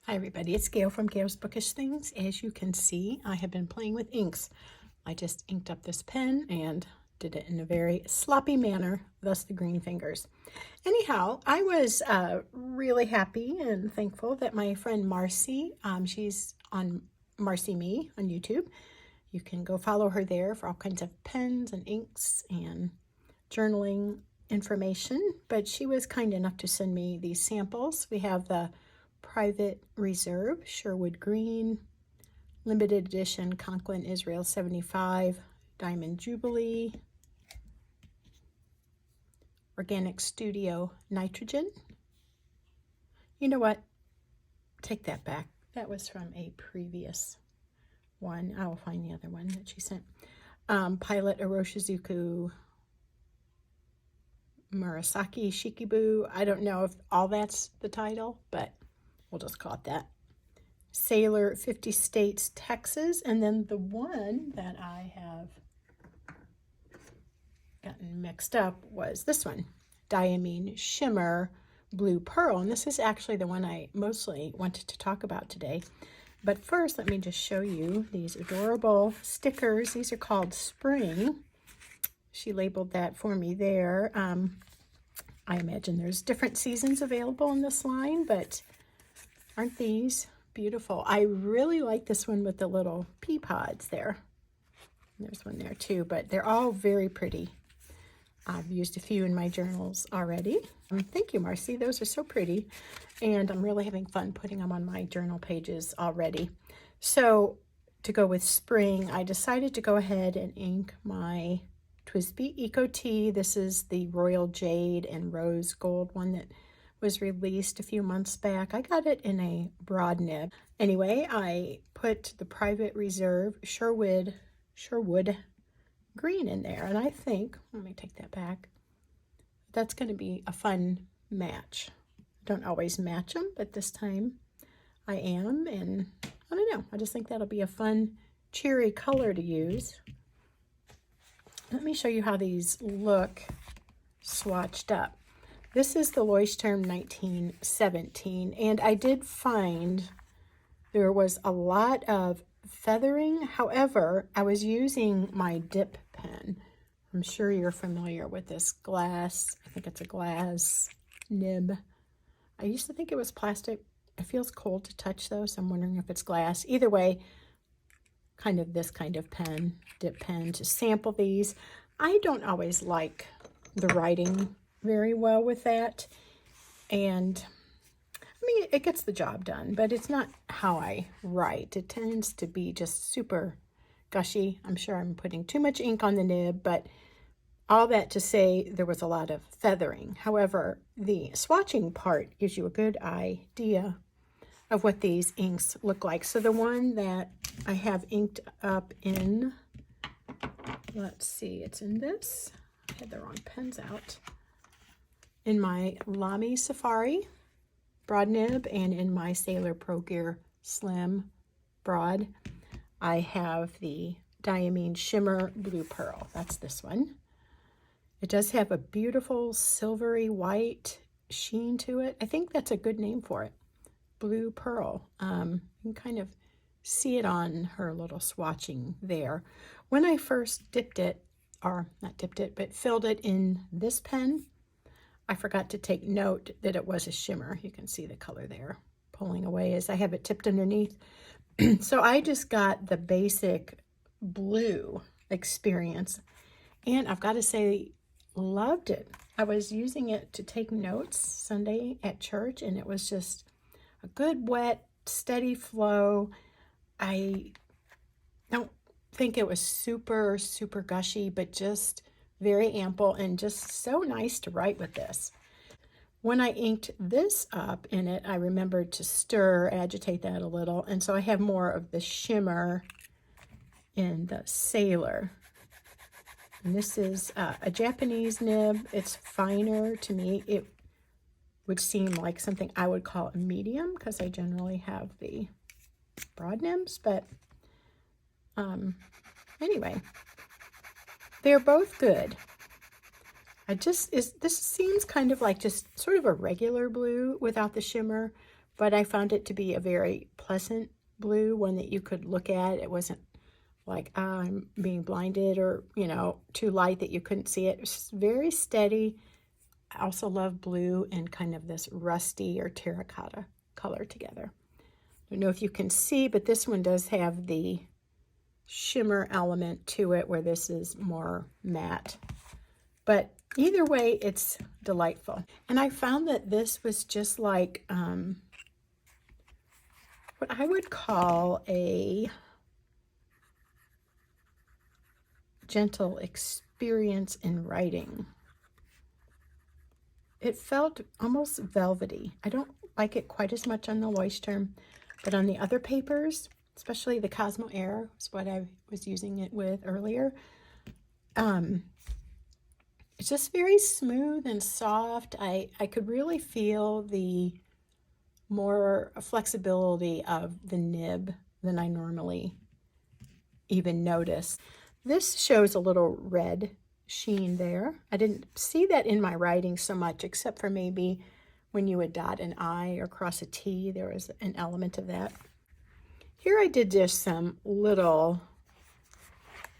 Hi everybody, it's Gail from Gail's Bookish Things. As you can see, I have been playing with inks. I just inked up this pen and did it in a very sloppy manner, thus the green fingers. Anyhow, I was really happy and thankful that my friend Marcy, she's on MarcyMe on YouTube. You can go follow her there for all kinds of pens and inks and journaling information, but she was kind enough to send me these samples. We have the Private Reserve Sherwood Green, limited edition Conklin Israel 75, Diamond Jubilee, Organic Studio Nitrogen. You know what? Take that back. That was from a previous one. I will find the other one that she sent. Pilot Oroshizuku Murasaki Shikibu. I don't know if all that's the title, but we'll just call it that. Sailor 50 States, Texas. And then the one that I have gotten mixed up was this one, Diamine Shimmer Blue Pearl. And this is actually the one I mostly wanted to talk about today. But first, let me just show you these adorable stickers. These are called Spring. She labeled that for me there. I imagine there's different seasons available in this line, but aren't these beautiful? I really like this one with the little pea pods there. There's one there too, but they're all very pretty. I've used a few in my journals already. Thank you, Marcy. Those are so pretty. And I'm really having fun putting them on my journal pages already. So to go with spring, I decided to go ahead and ink my TWSBI Eco Tea. This is the Royal Jade and Rose Gold one that was released a few months back. I got it in a broad nib. Anyway, I put the Private Reserve Sherwood Green in there, and I think, let me take that back, that's going to be a fun match. I don't always match them, but this time I am, and I don't know, I just think that'll be a fun cheery color to use. Let me show you how these look swatched up. This is the Leuchtturm 1917, and I did find there was a lot of feathering. However, I was using my dip pen. I'm sure you're familiar with this glass. I think it's a glass nib. I used to think it was plastic. It feels cold to touch though, so I'm wondering if it's glass. Either way, kind of this kind of pen, dip pen, to sample these. I don't always like the writing very well with that, and I mean, it gets the job done, but it's not how I write. It tends to be just super gushy. I'm sure I'm putting too much ink on the nib, but all that to say there was a lot of feathering. However, the swatching part gives you a good idea of what these inks look like. So the one that I have inked up in, let's see, it's in this. I had the wrong pens out. In my Lamy Safari broad nib and in my Sailor Pro Gear Slim broad, I have the Diamine Shimmer Blue Pearl. That's this one. It does have a beautiful silvery white sheen to it. I think that's a good name for it. Blue Pearl. You can kind of see it on her little swatching there. When I first dipped it, or not dipped it, but filled it in this pen, I forgot to take note that it was a shimmer. You can see the color there pulling away as I have it tipped underneath. So I just got the basic blue experience, and I've got to say, loved it. I was using it to take notes Sunday at church, and it was just a good, wet, steady flow. I don't think it was super, super gushy, but just very ample and just so nice to write with this. When I inked this up in it, I remembered to agitate that a little, and so I have more of the shimmer in the Sailor. And this is a Japanese nib. It's finer to me. It would seem like something I would call a medium because I generally have the broad nibs, but anyway, they're both good. This seems kind of like just sort of a regular blue without the shimmer, but I found it to be a very pleasant blue, one that you could look at. It wasn't like, ah, I'm being blinded, or, you know, too light that you couldn't see it. It was just very steady. I also love blue and kind of this rusty or terracotta color together. I don't know if you can see, but this one does have the shimmer element to it, where this is more matte. But either way, it's delightful. And I found that this was just like what I would call a gentle experience in writing. It felt almost velvety. I don't like it quite as much on the Leuchtturm, but on the other papers, especially the Cosmo Air, is what I was using it with earlier. It's just very smooth and soft. I could really feel the more flexibility of the nib than I normally even notice. This shows a little red sheen there. I didn't see that in my writing so much, except for maybe when you would dot an I or cross a T, there was an element of that. Here I did just some little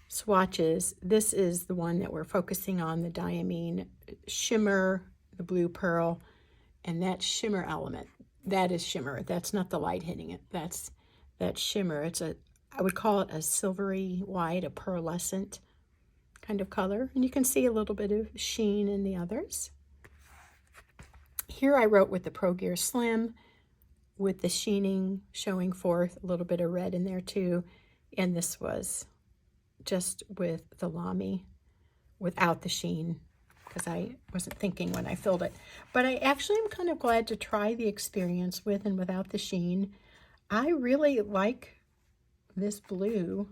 swatches. This is the one that we're focusing on, the Diamine Shimmer, the blue pearl, and that shimmer element. That is shimmer. That's not the light hitting it. That's shimmer. It's I would call it a silvery white, a pearlescent kind of color. And you can see a little bit of sheen in the others. Here I wrote with the Pro Gear Slim, with the sheening showing forth, a little bit of red in there too. And this was just with the Lamy without the sheen, because I wasn't thinking when I filled it. But I actually am kind of glad to try the experience with and without the sheen. I really like this blue,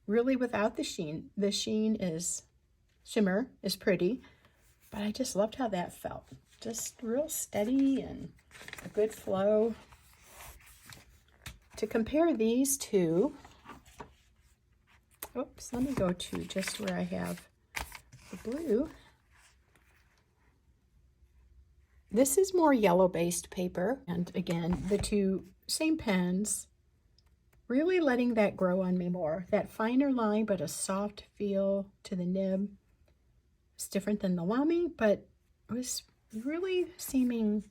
really without the sheen. The sheen is, shimmer is pretty, but I just loved how that felt. Just real steady and a good flow. To compare these two, oops, let me go to just where I have the blue. This is more yellow-based paper, and again, the two same pens, really letting that grow on me more. That finer line, but a soft feel to the nib. It's different than the Lamy, but it was really seeming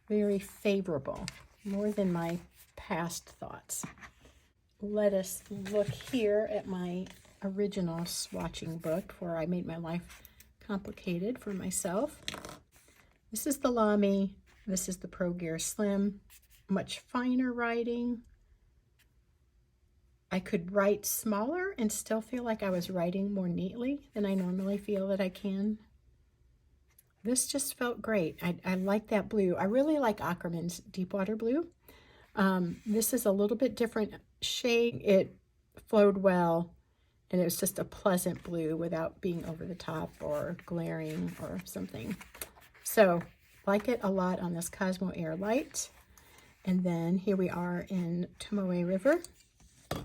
very favorable, more than my past thoughts. Let us look here at my original swatching book before I made my life complicated for myself. This is the Lamy. This is the Pro Gear Slim. Much finer writing. I could write smaller and still feel like I was writing more neatly than I normally feel that I can. This just felt great. I like that blue. I really like Ackerman's Deepwater Blue. This is a little bit different shade. It flowed well, and it was just a pleasant blue without being over the top or glaring or something. So, like it a lot on this Cosmo Air Light. And then here we are in Tomoe River.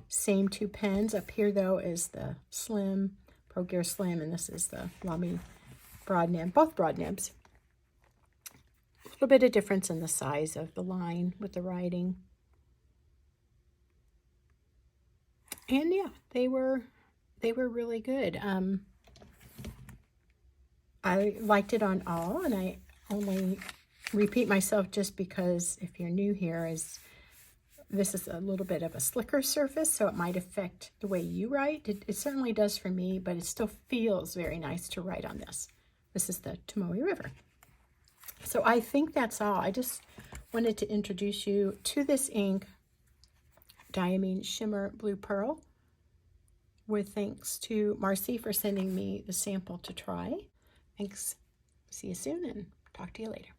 Same two pens. Up here, though, is the Slim, Pro Gear Slim, and this is the Lamy broad nib, both broad nibs. A little bit of difference in the size of the line with the writing. And yeah, they were really good. I liked it on all, and I only repeat myself just because if you're new here, this is a little bit of a slicker surface, so it might affect the way you write. It certainly does for me, but it still feels very nice to write on this. This is the Tomoe River. So I think that's all. I just wanted to introduce you to this ink, Diamine Shimmer Blue Pearl, with thanks to Marcy for sending me the sample to try. Thanks. See you soon and talk to you later.